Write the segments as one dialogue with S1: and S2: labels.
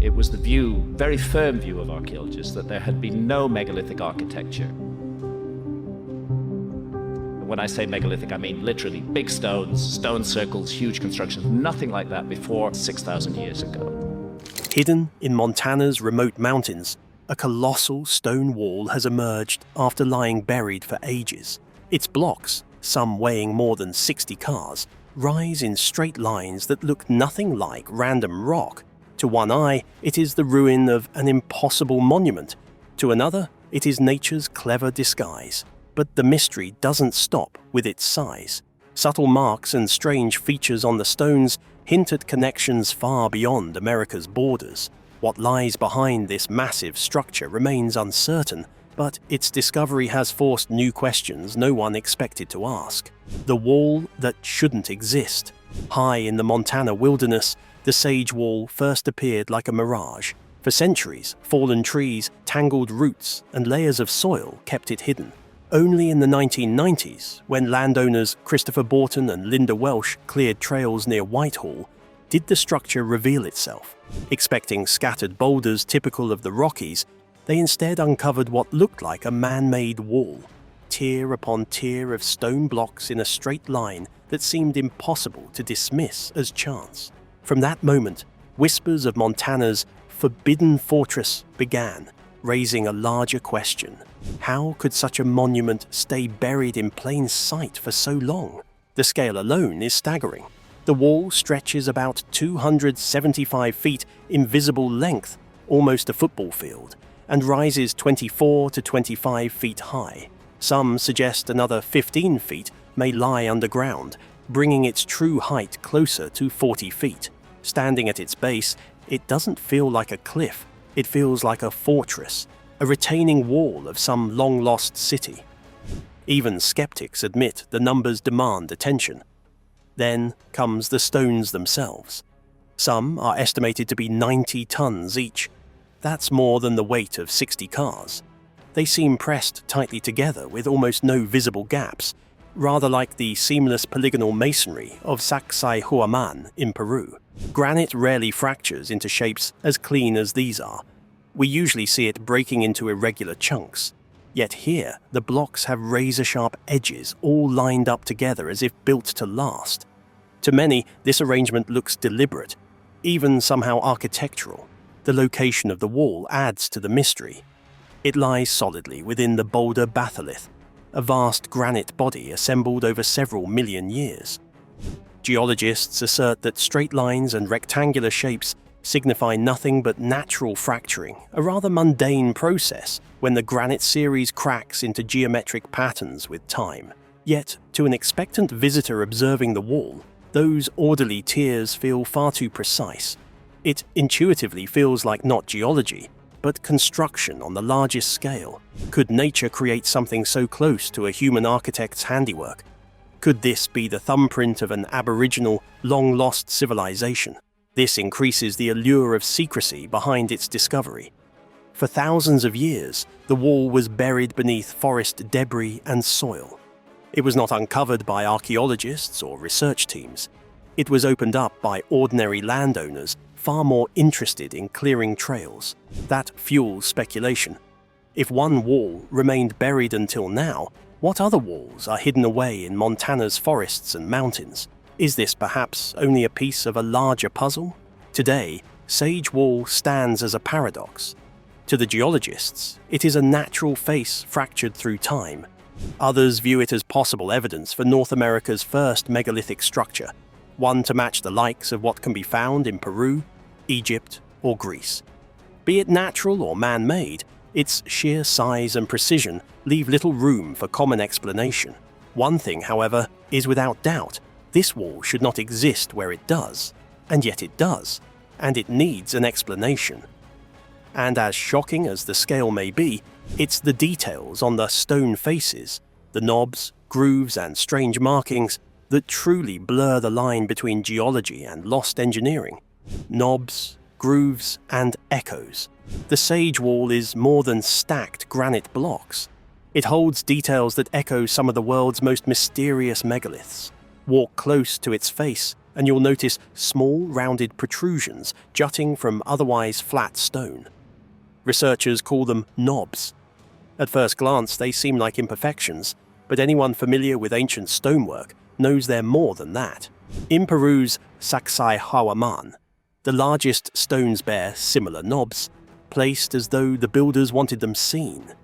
S1: It was the view, very firm view of archaeologists, that there had been no megalithic architecture. When I say megalithic, I mean literally big stones, stone circles, huge constructions, nothing like that before 6,000 years ago.
S2: Hidden in Montana's remote mountains, a colossal stone wall has emerged after lying buried for ages. Its blocks, some weighing more than 60 cars, rise in straight lines that look nothing like random rock. To one eye, it is the ruin of an impossible monument. To another, it is nature's clever disguise. But the mystery doesn't stop with its size. Subtle marks and strange features on the stones hint at connections far beyond America's borders. What lies behind this massive structure remains uncertain, but its discovery has forced new questions no one expected to ask. The wall that shouldn't exist. High in the Montana wilderness, the Sage Wall first appeared like a mirage. For centuries, fallen trees, tangled roots, and layers of soil kept it hidden. Only in the 1990s, when landowners Christopher Borton and Linda Welsh cleared trails near Whitehall, did the structure reveal itself. Expecting scattered boulders typical of the Rockies, they instead uncovered what looked like a man-made wall, tier upon tier of stone blocks in a straight line that seemed impossible to dismiss as chance. From that moment, whispers of Montana's forbidden fortress began, raising a larger question. How could such a monument stay buried in plain sight for so long? The scale alone is staggering. The wall stretches about 275 feet in visible length, almost a football field, and rises 24 to 25 feet high. Some suggest another 15 feet may lie underground, bringing its true height closer to 40 feet. Standing at its base, it doesn't feel like a cliff, it feels like a fortress, a retaining wall of some long-lost city. Even skeptics admit the numbers demand attention. Then comes the stones themselves. Some are estimated to be 90 tons each. That's more than the weight of 60 cars. They seem pressed tightly together with almost no visible gaps, rather like the seamless polygonal masonry of Sacsayhuaman in Peru. Granite rarely fractures into shapes as clean as these are. We usually see it breaking into irregular chunks. Yet here, the blocks have razor-sharp edges all lined up together as if built to last. To many, this arrangement looks deliberate, even somehow architectural. The location of the wall adds to the mystery. It lies solidly within the boulder batholith, a vast granite body assembled over several million years. Geologists assert that straight lines and rectangular shapes signify nothing but natural fracturing, a rather mundane process when the granite series cracks into geometric patterns with time. Yet, to an expectant visitor observing the wall, those orderly tiers feel far too precise. It intuitively feels like not geology, but construction on the largest scale. Could nature create something so close to a human architect's handiwork? Could this be the thumbprint of an aboriginal, long-lost civilization? This increases the allure of secrecy behind its discovery. For thousands of years, the wall was buried beneath forest debris and soil. It was not uncovered by archaeologists or research teams. It was opened up by ordinary landowners far more interested in clearing trails. That fuels speculation. If one wall remained buried until now, what other walls are hidden away in Montana's forests and mountains? Is this perhaps only a piece of a larger puzzle? Today, Sage Wall stands as a paradox. To the geologists, it is a natural face fractured through time. Others view it as possible evidence for North America's first megalithic structure, one to match the likes of what can be found in Peru, Egypt, or Greece. Be it natural or man-made, its sheer size and precision leave little room for common explanation. One thing, however, is without doubt: this wall should not exist where it does, and yet it does, and it needs an explanation. And as shocking as the scale may be, it's the details on the stone faces, the knobs, grooves, and strange markings that truly blur the line between geology and lost engineering. Knobs, grooves, and echoes. The Sage Wall is more than stacked granite blocks. It holds details that echo some of the world's most mysterious megaliths. Walk close to its face, and you'll notice small, rounded protrusions jutting from otherwise flat stone. Researchers call them knobs. At first glance, they seem like imperfections, but anyone familiar with ancient stonework knows they're more than that. In Peru's Sacsayhuaman, the largest stones bear similar knobs, placed as though the builders wanted them seen.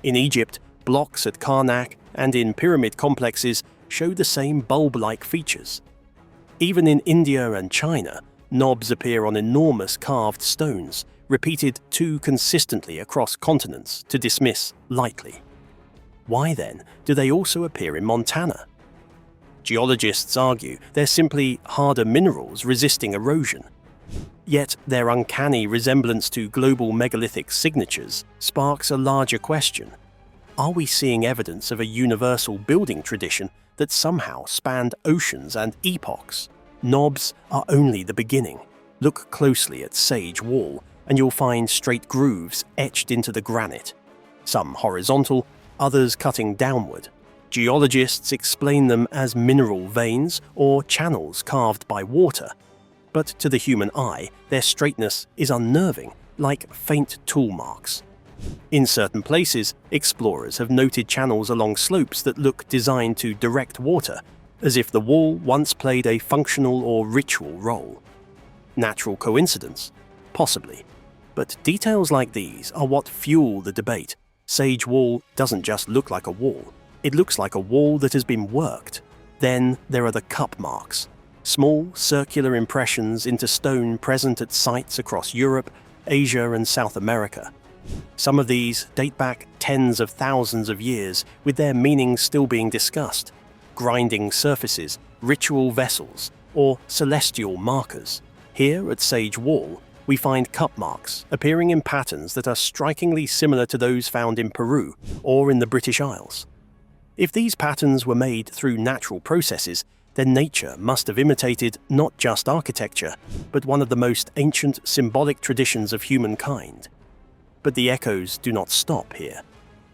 S2: In Egypt, blocks at Karnak and in pyramid complexes show the same bulb-like features. Even in India and China, knobs appear on enormous carved stones, repeated too consistently across continents to dismiss lightly. Why then do they also appear in Montana? Geologists argue they're simply harder minerals resisting erosion. Yet their uncanny resemblance to global megalithic signatures sparks a larger question. Are we seeing evidence of a universal building tradition that somehow spanned oceans and epochs? Knobs are only the beginning. Look closely at Sage Wall, and you'll find straight grooves etched into the granite, some horizontal, others cutting downward. Geologists explain them as mineral veins or channels carved by water, but to the human eye, their straightness is unnerving, like faint tool marks. In certain places, explorers have noted channels along slopes that look designed to direct water, as if the wall once played a functional or ritual role. Natural coincidence? Possibly. But details like these are what fuel the debate. Sage Wall doesn't just look like a wall. It looks like a wall that has been worked. Then there are the cup marks, small circular impressions into stone present at sites across Europe, Asia and South America. Some of these date back tens of thousands of years, with their meanings still being discussed. Grinding surfaces, ritual vessels, or celestial markers. Here at Sage Wall, we find cup marks appearing in patterns that are strikingly similar to those found in Peru or in the British Isles. If these patterns were made through natural processes, then nature must have imitated not just architecture, but one of the most ancient symbolic traditions of humankind. But the echoes do not stop here.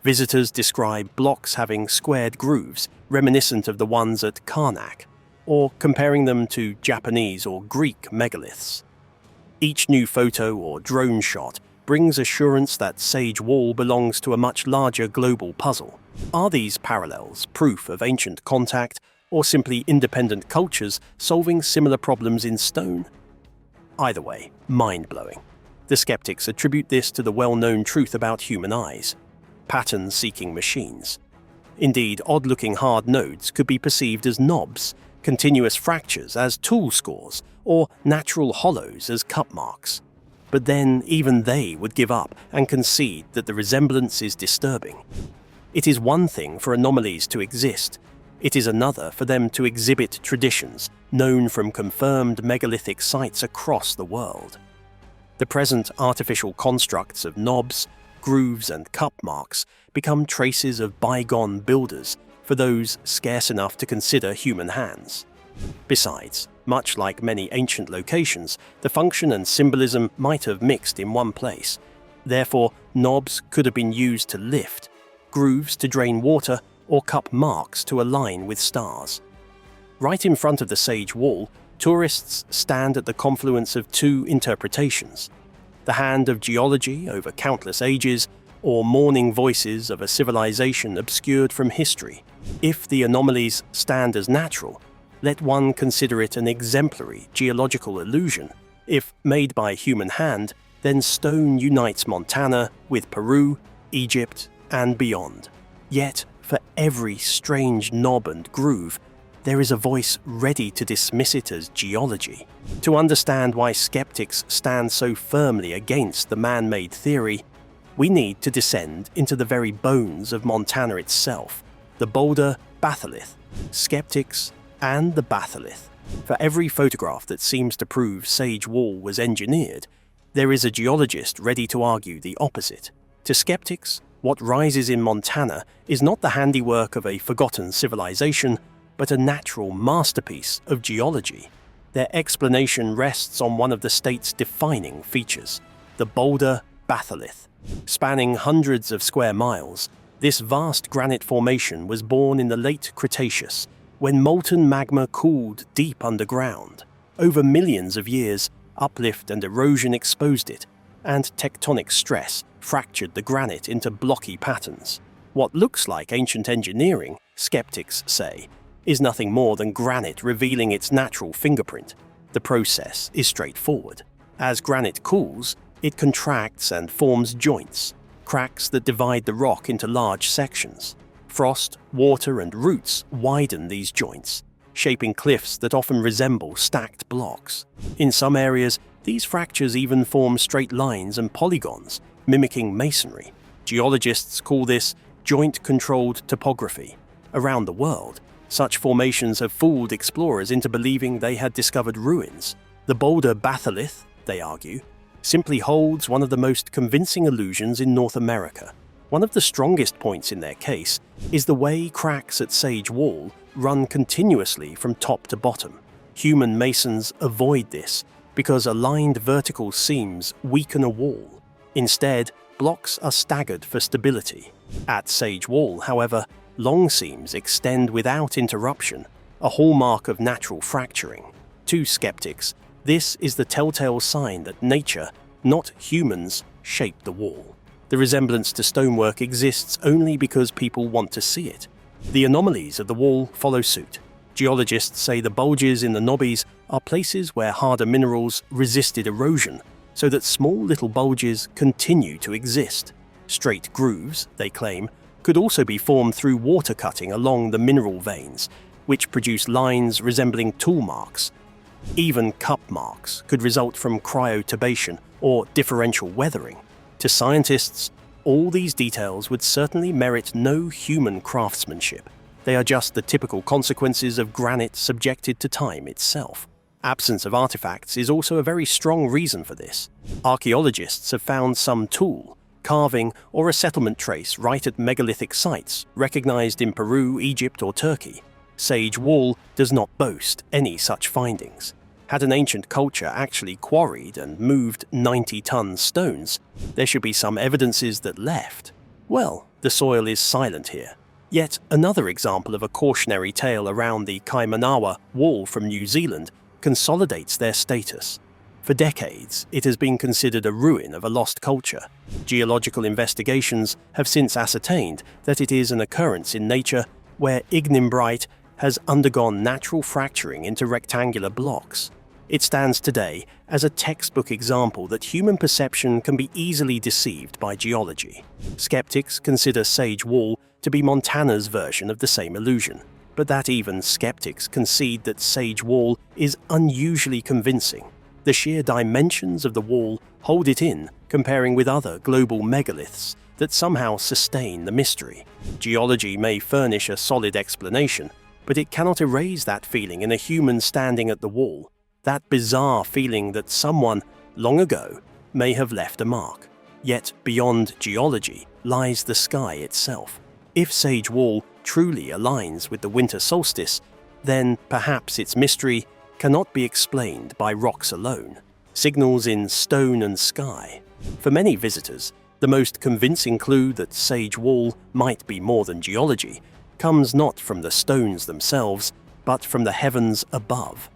S2: Visitors describe blocks having squared grooves reminiscent of the ones at Karnak, or comparing them to Japanese or Greek megaliths. Each new photo or drone shot brings assurance that Sage Wall belongs to a much larger global puzzle. Are these parallels proof of ancient contact, or simply independent cultures solving similar problems in stone? Either way, mind-blowing. The skeptics attribute this to the well-known truth about human eyes: pattern-seeking machines. Indeed, odd-looking hard nodes could be perceived as knobs, continuous fractures as tool scores, or natural hollows as cup marks. But then even they would give up and concede that the resemblance is disturbing. It is one thing for anomalies to exist. It is another for them to exhibit traditions known from confirmed megalithic sites across the world. The present artificial constructs of knobs, grooves and cup marks become traces of bygone builders for those scarce enough to consider human hands. Besides, much like many ancient locations, the function and symbolism might have mixed in one place. Therefore, knobs could have been used to lift, grooves to drain water, or cup marks to align with stars. Right in front of the Sage Wall, tourists stand at the confluence of two interpretations: the hand of geology over countless ages, or mourning voices of a civilization obscured from history. If the anomalies stand as natural, let one consider it an exemplary geological illusion. If made by human hand, then stone unites Montana with Peru, Egypt, and beyond. Yet, for every strange knob and groove, there is a voice ready to dismiss it as geology. To understand why skeptics stand so firmly against the man-made theory, we need to descend into the very bones of Montana itself, the boulder batholith, skeptics, and the batholith. For every photograph that seems to prove Sage Wall was engineered, there is a geologist ready to argue the opposite. To skeptics, what rises in Montana is not the handiwork of a forgotten civilization, but a natural masterpiece of geology. Their explanation rests on one of the state's defining features, the boulder batholith. Spanning hundreds of square miles, this vast granite formation was born in the late Cretaceous, when molten magma cooled deep underground. Over millions of years, uplift and erosion exposed it, and tectonic stress fractured the granite into blocky patterns. What looks like ancient engineering, skeptics say, is nothing more than granite revealing its natural fingerprint. The process is straightforward. As granite cools, it contracts and forms joints, cracks that divide the rock into large sections. Frost, water, and roots widen these joints, shaping cliffs that often resemble stacked blocks. In some areas, these fractures even form straight lines and polygons, mimicking masonry. Geologists call this joint-controlled topography. Around the world, such formations have fooled explorers into believing they had discovered ruins. The boulder batholith, they argue, simply holds one of the most convincing illusions in North America. One of the strongest points in their case is the way cracks at Sage Wall run continuously from top to bottom. Human masons avoid this because aligned vertical seams weaken a wall. Instead, blocks are staggered for stability. At Sage Wall, however, long seams extend without interruption, a hallmark of natural fracturing. To skeptics, this is the telltale sign that nature, not humans, shaped the wall. The resemblance to stonework exists only because people want to see it. The anomalies of the wall follow suit. Geologists say the bulges in the knobbies are places where harder minerals resisted erosion, so that small little bulges continue to exist. Straight grooves, they claim, could also be formed through water cutting along the mineral veins, which produce lines resembling tool marks. Even cup marks could result from cryotubation or differential weathering. To scientists, all these details would certainly merit no human craftsmanship. They are just the typical consequences of granite subjected to time itself. Absence of artifacts is also a very strong reason for this. Archaeologists have found some tool, carving, or a settlement trace right at megalithic sites recognized in Peru, Egypt, or Turkey. Sage Wall does not boast any such findings. Had an ancient culture actually quarried and moved 90-ton stones, there should be some evidences that left. Well, the soil is silent here. Yet another example of a cautionary tale around the Kaimanawa Wall from New Zealand consolidates their status. For decades, it has been considered a ruin of a lost culture. Geological investigations have since ascertained that it is an occurrence in nature where ignimbrite has undergone natural fracturing into rectangular blocks. It stands today as a textbook example that human perception can be easily deceived by geology. Skeptics consider Sage Wall to be Montana's version of the same illusion, but that even skeptics concede that Sage Wall is unusually convincing. The sheer dimensions of the wall hold it in, comparing with other global megaliths that somehow sustain the mystery. Geology may furnish a solid explanation, but it cannot erase that feeling in a human standing at the wall, that bizarre feeling that someone, long ago, may have left a mark. Yet beyond geology lies the sky itself. If Sage Wall truly aligns with the winter solstice, then perhaps its mystery cannot be explained by rocks alone. Signals in stone and sky. For many visitors, the most convincing clue that Sage Wall might be more than geology comes not from the stones themselves, but from the heavens above.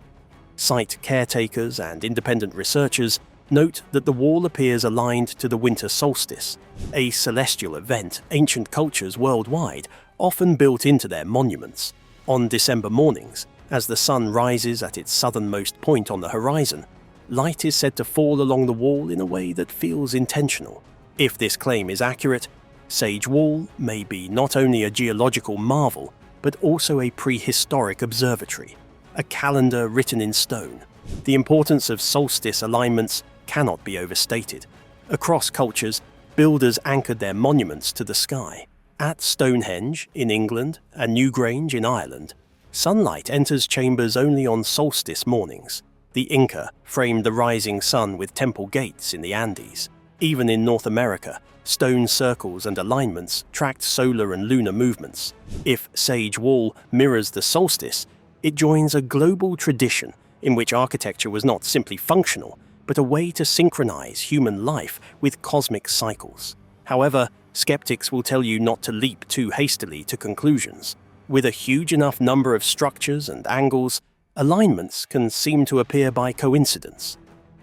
S2: Site caretakers and independent researchers note that the wall appears aligned to the winter solstice, a celestial event ancient cultures worldwide often built into their monuments. On December mornings, as the sun rises at its southernmost point on the horizon, light is said to fall along the wall in a way that feels intentional. If this claim is accurate, Sage Wall may be not only a geological marvel, but also a prehistoric observatory, a calendar written in stone. The importance of solstice alignments cannot be overstated. Across cultures, builders anchored their monuments to the sky. At Stonehenge in England and Newgrange in Ireland, sunlight enters chambers only on solstice mornings. The Inca framed the rising sun with temple gates in the Andes. Even in North America, stone circles and alignments tracked solar and lunar movements. If Sage Wall mirrors the solstice, it joins a global tradition in which architecture was not simply functional, but a way to synchronize human life with cosmic cycles. However, skeptics will tell you not to leap too hastily to conclusions. with a huge enough number of structures and angles, alignments can seem to appear by coincidence.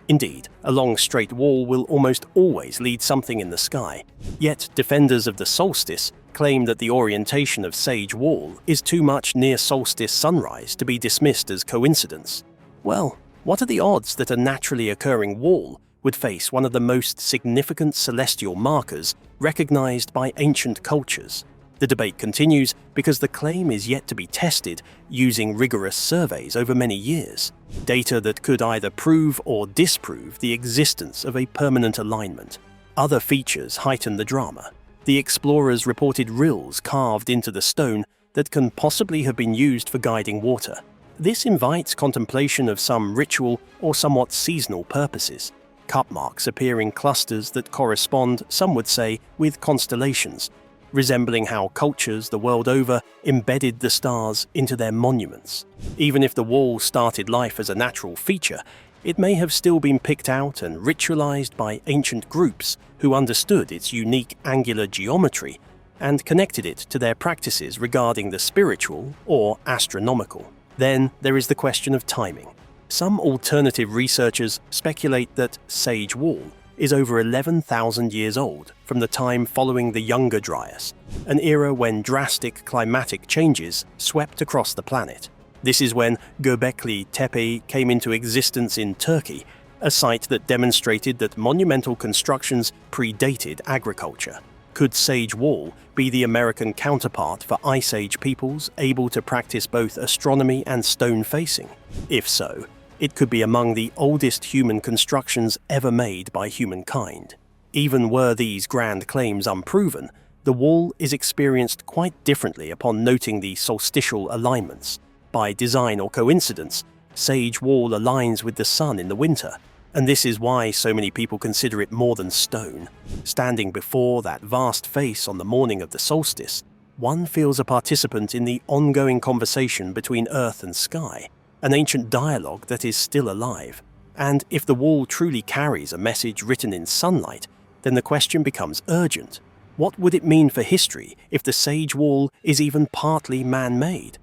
S2: Indeed, a long straight wall will almost always lead something in the sky, yet defenders of the solstice claim that the orientation of Sage Wall is too much near solstice sunrise to be dismissed as coincidence. Well, what are the odds that a naturally occurring wall would face one of the most significant celestial markers recognized by ancient cultures? The debate continues because the claim is yet to be tested using rigorous surveys over many years, data that could either prove or disprove the existence of a permanent alignment. Other features heighten the drama. The explorers reported rills carved into the stone that can possibly have been used for guiding water. This invites contemplation of some ritual or somewhat seasonal purposes. Cup marks appear in clusters that correspond, some would say, with constellations, resembling how cultures the world over embedded the stars into their monuments. Even if the wall started life as a natural feature, it may have still been picked out and ritualized by ancient groups who understood its unique angular geometry and connected it to their practices regarding the spiritual or astronomical. Then there is the question of timing. Some alternative researchers speculate that Sage Wall is over 11,000 years old from the time following the Younger Dryas, an era when drastic climatic changes swept across the planet. This is when Göbekli Tepe came into existence in Turkey, a site that demonstrated that monumental constructions predated agriculture. Could Sage Wall be the American counterpart for Ice Age peoples able to practice both astronomy and stone facing? If so, it could be among the oldest human constructions ever made by humankind. Even were these grand claims unproven, the wall is experienced quite differently upon noting the solstitial alignments. By design or coincidence, Sage Wall aligns with the sun in the winter, and this is why so many people consider it more than stone. Standing before that vast face on the morning of the solstice, one feels a participant in the ongoing conversation between earth and sky, an ancient dialogue that is still alive. And if the wall truly carries a message written in sunlight, then the question becomes urgent. What would it mean for history if the Sage Wall is even partly man-made?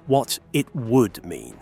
S2: What it would mean.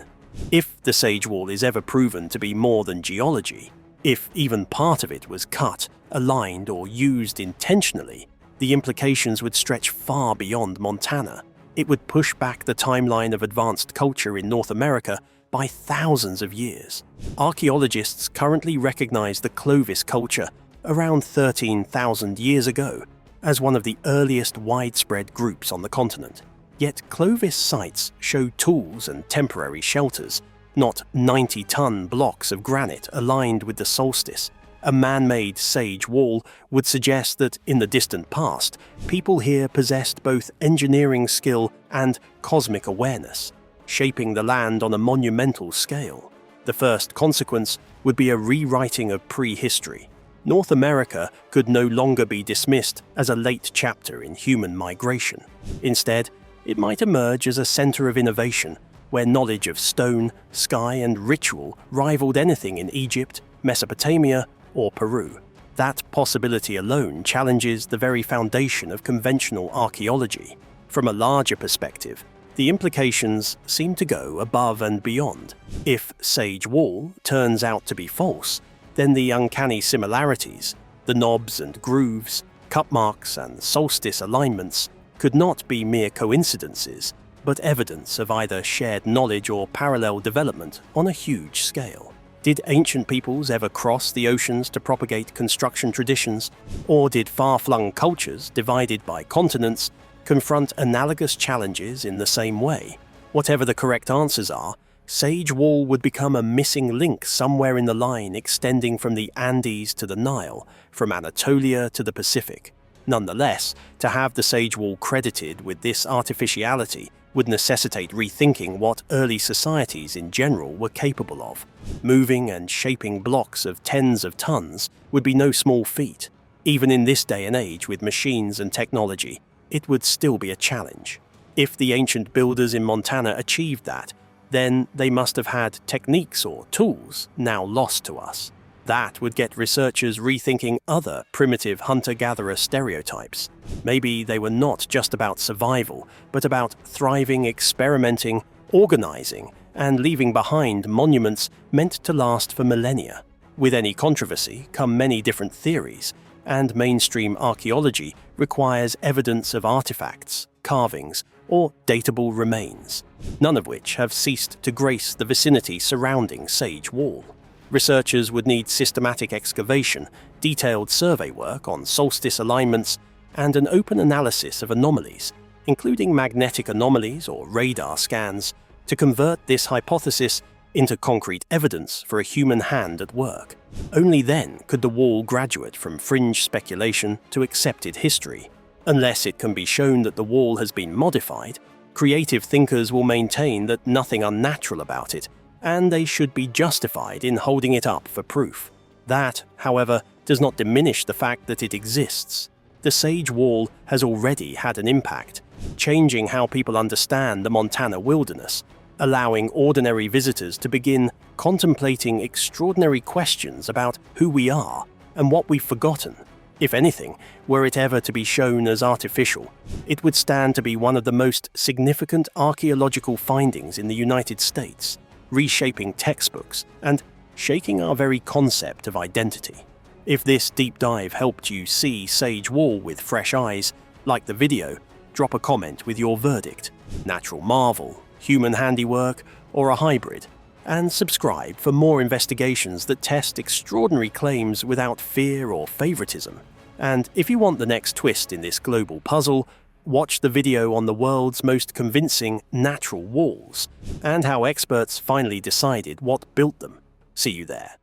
S2: If the Sage Wall is ever proven to be more than geology, if even part of it was cut, aligned, or used intentionally, the implications would stretch far beyond Montana. It would push back the timeline of advanced culture in North America by thousands of years. Archaeologists currently recognize the Clovis culture around 13,000 years ago as one of the earliest widespread groups on the continent. Yet Clovis sites show tools and temporary shelters, not 90-ton blocks of granite aligned with the solstice. A man-made Sage Wall would suggest that in the distant past, people here possessed both engineering skill and cosmic awareness, shaping the land on a monumental scale. The first consequence would be a rewriting of prehistory. North America could no longer be dismissed as a late chapter in human migration. Instead, it might emerge as a center of innovation, where knowledge of stone, sky, and ritual rivaled anything in Egypt, Mesopotamia, or Peru. That possibility alone challenges the very foundation of conventional archaeology. From a larger perspective, the implications seem to go above and beyond. If Sage Wall turns out to be false, then the uncanny similarities, the knobs and grooves, cup marks, and solstice alignments could not be mere coincidences, but evidence of either shared knowledge or parallel development on a huge scale. Did ancient peoples ever cross the oceans to propagate construction traditions? Or did far-flung cultures, divided by continents, confront analogous challenges in the same way? Whatever the correct answers are, Sage Wall would become a missing link somewhere in the line extending from the Andes to the Nile, from Anatolia to the Pacific. Nonetheless, to have the Sage Wall credited with this artificiality would necessitate rethinking what early societies in general were capable of. Moving and shaping blocks of tens of tons would be no small feat. Even in this day and age with machines and technology, it would still be a challenge. If the ancient builders in Montana achieved that, then they must have had techniques or tools now lost to us. That would get researchers rethinking other primitive hunter-gatherer stereotypes. Maybe they were not just about survival, but about thriving, experimenting, organizing, and leaving behind monuments meant to last for millennia. With any controversy come many different theories, and mainstream archaeology requires evidence of artifacts, carvings, or datable remains, none of which have ceased to grace the vicinity surrounding Sage Wall. Researchers would need systematic excavation, detailed survey work on solstice alignments, and an open analysis of anomalies, including magnetic anomalies or radar scans, to convert this hypothesis into concrete evidence for a human hand at work. Only then could the wall graduate from fringe speculation to accepted history. Unless it can be shown that the wall has been modified, creative thinkers will maintain that nothing unnatural about it, and they should be justified in holding it up for proof. That, however, does not diminish the fact that it exists. The Sage Wall has already had an impact, changing how people understand the Montana wilderness, allowing ordinary visitors to begin contemplating extraordinary questions about who we are and what we've forgotten. If anything, were it ever to be shown as artificial, it would stand to be one of the most significant archaeological findings in the United States, reshaping textbooks and shaking our very concept of identity. If this deep dive helped you see Sage Wall with fresh eyes, like the video, drop a comment with your verdict: natural marvel, human handiwork, or a hybrid, and subscribe for more investigations that test extraordinary claims without fear or favoritism. And if you want the next twist in this global puzzle, watch the video on the world's most convincing natural walls and how experts finally decided what built them. See you there.